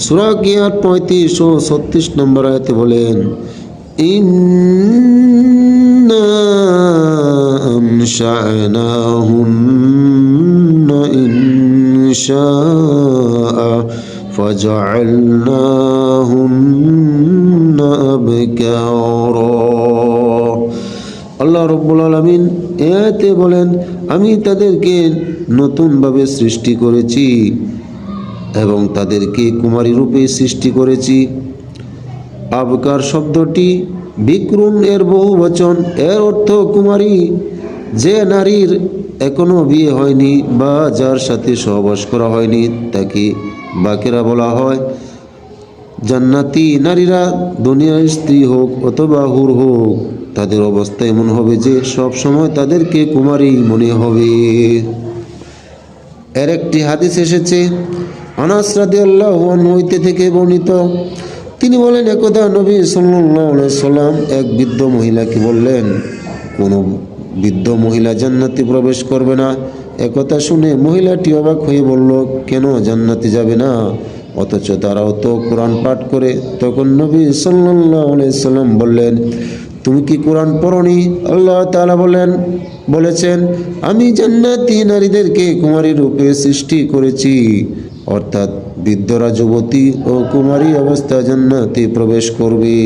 সূরা kyat 35 ও 36 নম্বর আয়াতে বলেন, ইন্না আনশা'নাহুন্না ইনশাআ ফাজআলনাহুন্না আবকারা। আল্লাহ রাব্বুল আলামিন এতে বলেন, আমি তাদেরকে নতুনভাবে সৃষ্টি করেছি এবং তাদেরকে কুমারী রূপে সৃষ্টি করেছি। আবকার শব্দটি বিক্রুন এর বহু বচন। এর অর্থ কুমারী, যে নারীর এখনো বিয়ে হয়নি বা যার সাথে সহবাস করা হয়নি তাকে বাকেরা বলা হয়। জান্নাতি নারীরা দুনিয়ার স্ত্রী হোক অথবা হুর হোক, তাদের অবস্থা এমন হবে যে সব সময় তাদেরকে কুমারী মনে হবে। এর একটি হাদিস এসেছে আনাস রাদিয়াল্লাহু আনহু হইতে থেকে বর্ণিত। তিনি বলেন, একদা নবী সাল্লাল্লাহু আলাইহি সাল্লাম এক বৃদ্ধ মহিলাকে বললেন, কোনো বৃদ্ধ মহিলা জান্নাতে প্রবেশ করবে না। একথা শুনে মহিলাটি অবাক হয়ে বলল, কেন জান্নাতে যাবে না? অথচ তারাও তো কোরআন পাঠ করে। তখন নবী সাল্লাল্লাহু আলাইহি সাল্লাম বললেন, তুমি কি কোরআন পড়নি? আল্লাহ তাআলা বলেছেন, আমি জান্নাতি নারীদেরকে কুমারী রূপে সৃষ্টি করেছি। অর্থাৎ বৃদ্ধরা যুবতী ও কুমারী অবস্থা জান্নাতে প্রবেশ করবে।